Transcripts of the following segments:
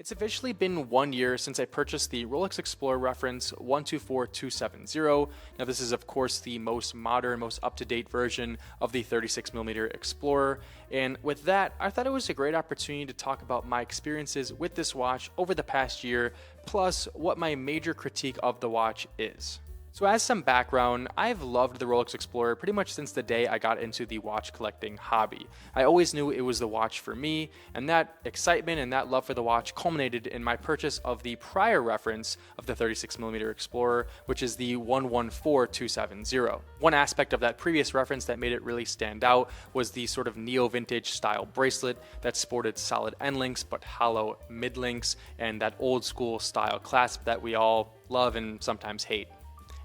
It's officially been 1 year since I purchased the Rolex Explorer reference 124270. Now this is of course the most modern, most up-to-date version of the 36mm Explorer. And with that, I thought it was a great opportunity to talk about my experiences with this watch over the past year, plus what my major critique of the watch is. So as some background, I've loved the Rolex Explorer pretty much since the day I got into the watch collecting hobby. I always knew it was the watch for me, and that excitement and that love for the watch culminated in my purchase of the prior reference of the 36mm Explorer, which is the 114270. One aspect of that previous reference that made it really stand out was the sort of neo-vintage style bracelet that sported solid end links but hollow mid links, and that old school style clasp that we all love and sometimes hate.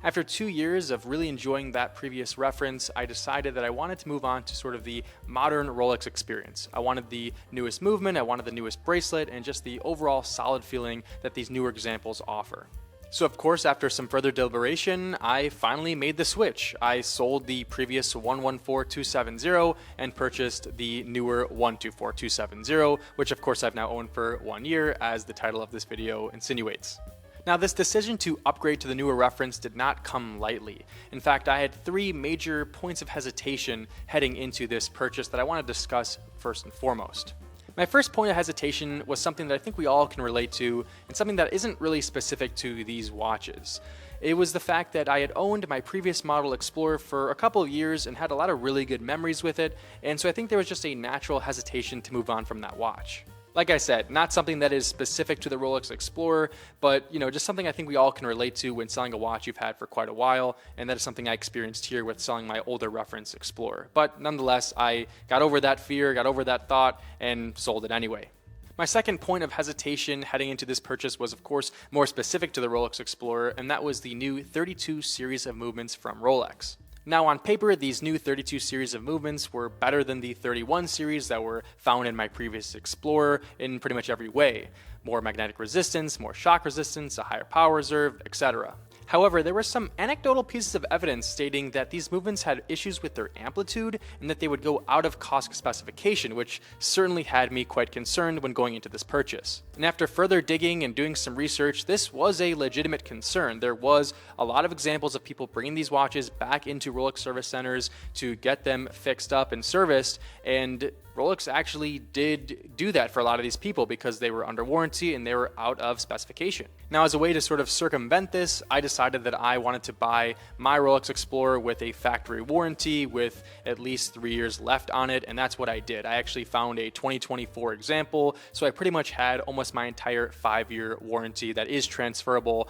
After 2 years of really enjoying that previous reference, I decided that I wanted to move on to sort of the modern Rolex experience. I wanted the newest movement, I wanted the newest bracelet, and just the overall solid feeling that these newer examples offer. So of course, after some further deliberation, I finally made the switch. I sold the previous 114270 and purchased the newer 124270, which of course I've now owned for 1 year, as the title of this video insinuates. Now, this decision to upgrade to the newer reference did not come lightly. In fact, I had three major points of hesitation heading into this purchase that I want to discuss first and foremost. My first point of hesitation was something that I think we all can relate to, and something that isn't really specific to these watches. It was the fact that I had owned my previous model Explorer for a couple of years and had a lot of really good memories with it, and so I think there was just a natural hesitation to move on from that watch. Like I said, not something that is specific to the Rolex Explorer, but just something I think we all can relate to when selling a watch you've had for quite a while, and that is something I experienced here with selling my older reference Explorer. But nonetheless, I got over that fear, got over that thought, and sold it anyway. My second point of hesitation heading into this purchase was of course more specific to the Rolex Explorer, and that was the new 32 series of movements from Rolex. Now on paper, these new 32 series of movements were better than the 31 series that were found in my previous Explorer in pretty much every way. More magnetic resistance, more shock resistance, a higher power reserve, etc. However, there were some anecdotal pieces of evidence stating that these movements had issues with their amplitude and that they would go out of cost specification, which certainly had me quite concerned when going into this purchase. And after further digging and doing some research, this was a legitimate concern. There was a lot of examples of people bringing these watches back into Rolex service centers to get them fixed up and serviced, and Rolex actually did do that for a lot of these people because they were under warranty and they were out of specification. Now, as a way to sort of circumvent this, I decided that I wanted to buy my Rolex Explorer with a factory warranty with at least 3 years left on it, and that's what I did. I actually found a 2024 example, so I pretty much had almost my entire 5-year warranty that is transferable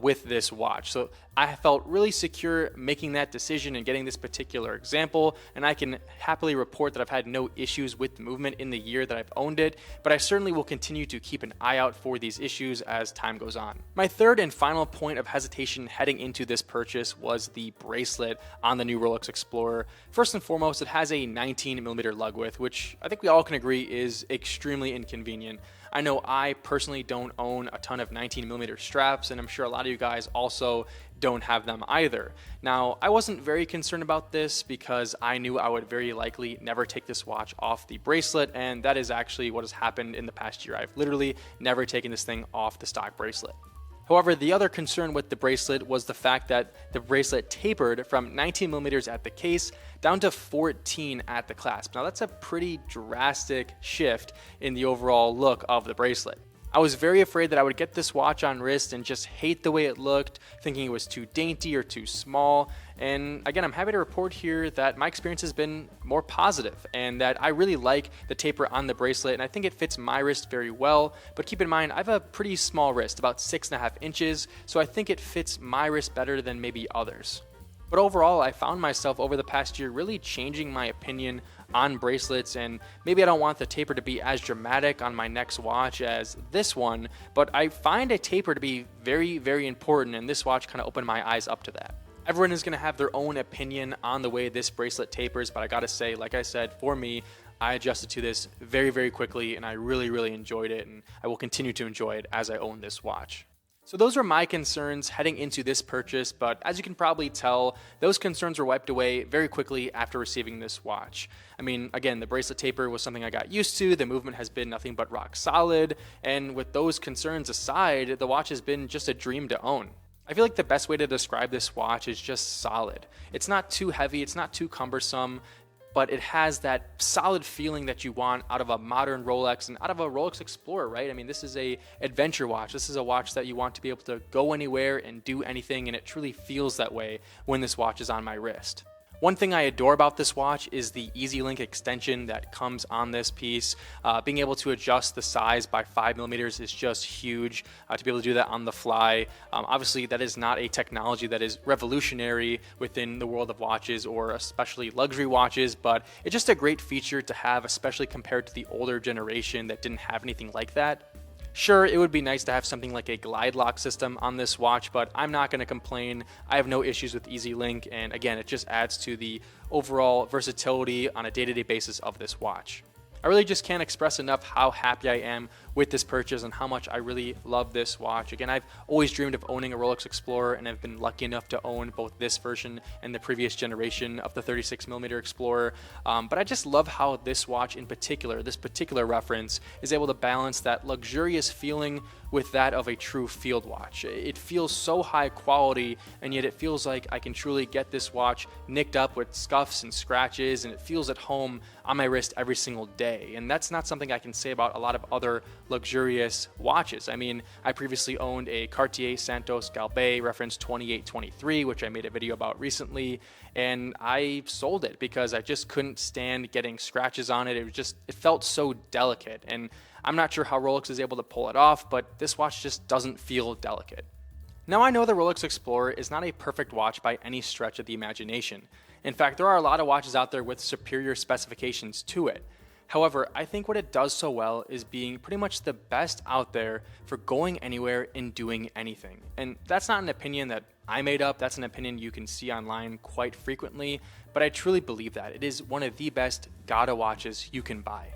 with this watch. So I felt really secure making that decision and getting this particular example, and I can happily report that I've had no issues with the movement in the year that I've owned it, but I certainly will continue to keep an eye out for these issues as time goes on. My third and final point of hesitation heading into this purchase was the bracelet on the new Rolex Explorer. First and foremost, it has a 19mm lug width, which I think we all can agree is extremely inconvenient. I know I personally don't own a ton of 19mm straps, and I'm sure a lot of you guys also don't have them either. Now, I wasn't very concerned about this because I knew I would very likely never take this watch off the bracelet, and that is actually what has happened in the past year. I've literally never taken this thing off the stock bracelet. However, the other concern with the bracelet was the fact that the bracelet tapered from 19mm at the case down to 14 at the clasp. Now that's a pretty drastic shift in the overall look of the bracelet. I was very afraid that I would get this watch on wrist and just hate the way it looked, thinking it was too dainty or too small. And again, I'm happy to report here that my experience has been more positive and that I really like the taper on the bracelet, and I think it fits my wrist very well. But keep in mind, I have a pretty small wrist, about 6.5 inches, so I think it fits my wrist better than maybe others. But overall, I found myself over the past year really changing my opinion on bracelets, and maybe I don't want the taper to be as dramatic on my next watch as this one, but I find a taper to be very, very important, and this watch kind of opened my eyes up to that. Everyone is going to have their own opinion on the way this bracelet tapers, but I gotta say, like I said, for me, I adjusted to this very, very quickly, and I really, really enjoyed it, and I will continue to enjoy it as I own this watch. So those were my concerns heading into this purchase, but as you can probably tell, those concerns were wiped away very quickly after receiving this watch. I mean, again, the bracelet taper was something I got used to, the movement has been nothing but rock solid, and with those concerns aside, the watch has been just a dream to own. I feel like the best way to describe this watch is just solid. It's not too heavy, it's not too cumbersome, but it has that solid feeling that you want out of a modern Rolex and out of a Rolex Explorer, right? I mean, this is a adventure watch. This is a watch that you want to be able to go anywhere and do anything, and it truly feels that way when this watch is on my wrist. One thing I adore about this watch is the Easy Link extension that comes on this piece. Being able to adjust the size by 5mm is just huge, to be able to do that on the fly. Obviously, that is not a technology that is revolutionary within the world of watches or especially luxury watches, but it's just a great feature to have, especially compared to the older generation that didn't have anything like that. Sure, it would be nice to have something like a glide lock system on this watch, but I'm not going to complain. I have no issues with Easy Link, and again, it just adds to the overall versatility on a day-to-day basis of this watch. I really just can't express enough how happy I am with this purchase and how much I really love this watch. Again, I've always dreamed of owning a Rolex Explorer, and I've been lucky enough to own both this version and the previous generation of the 36mm Explorer. But I just love how this watch in particular, this particular reference, is able to balance that luxurious feeling with that of a true field watch. It feels so high quality, and yet it feels like I can truly get this watch nicked up with scuffs and scratches, and it feels at home on my wrist every single day. And that's not something I can say about a lot of other luxurious watches. I mean, I previously owned a Cartier Santos Galbet reference 2823, which I made a video about recently, and I sold it because I just couldn't stand getting scratches on it. It felt so delicate, and I'm not sure how Rolex is able to pull it off, but this watch just doesn't feel delicate. Now, I know the Rolex Explorer is not a perfect watch by any stretch of the imagination. In fact, there are a lot of watches out there with superior specifications to it. However, I think what it does so well is being pretty much the best out there for going anywhere and doing anything. And that's not an opinion that I made up, that's an opinion you can see online quite frequently, but I truly believe that. It is one of the best Gata watches you can buy.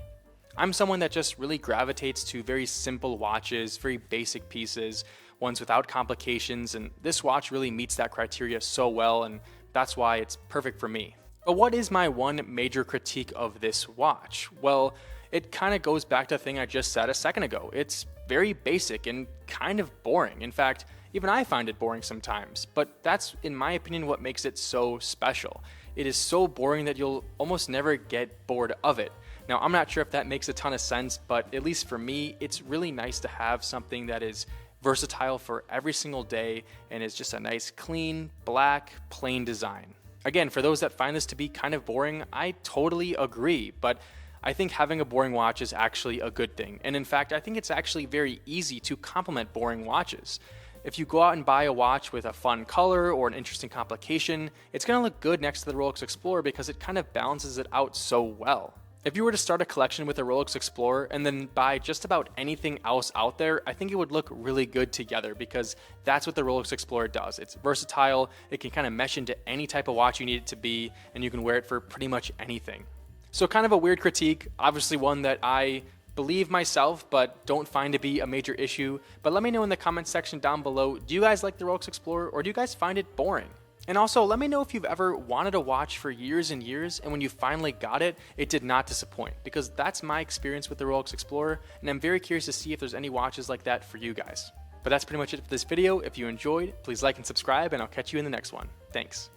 I'm someone that just really gravitates to very simple watches, very basic pieces, ones without complications, and this watch really meets that criteria so well, and that's why it's perfect for me. But what is my one major critique of this watch? Well, it kind of goes back to the thing I just said a second ago. It's very basic and kind of boring. In fact, even I find it boring sometimes, but that's, in my opinion, what makes it so special. It is so boring that you'll almost never get bored of it. Now, I'm not sure if that makes a ton of sense, but at least for me, it's really nice to have something that is versatile for every single day and is just a nice, clean, black, plain design. Again, for those that find this to be kind of boring, I totally agree, but I think having a boring watch is actually a good thing. And in fact, I think it's actually very easy to complement boring watches. If you go out and buy a watch with a fun color or an interesting complication, it's going to look good next to the Rolex Explorer because it kind of balances it out so well. If you were to start a collection with a Rolex Explorer and then buy just about anything else out there, I think it would look really good together because that's what the Rolex Explorer does. It's versatile, it can kind of mesh into any type of watch you need it to be, and you can wear it for pretty much anything. So kind of a weird critique, obviously one that I believe myself but don't find to be a major issue, but let me know in the comments section down below, do you guys like the Rolex Explorer or do you guys find it boring? And also, let me know if you've ever wanted a watch for years and years, and when you finally got it, it did not disappoint, because that's my experience with the Rolex Explorer, and I'm very curious to see if there's any watches like that for you guys. But that's pretty much it for this video. If you enjoyed, please like and subscribe, and I'll catch you in the next one. Thanks.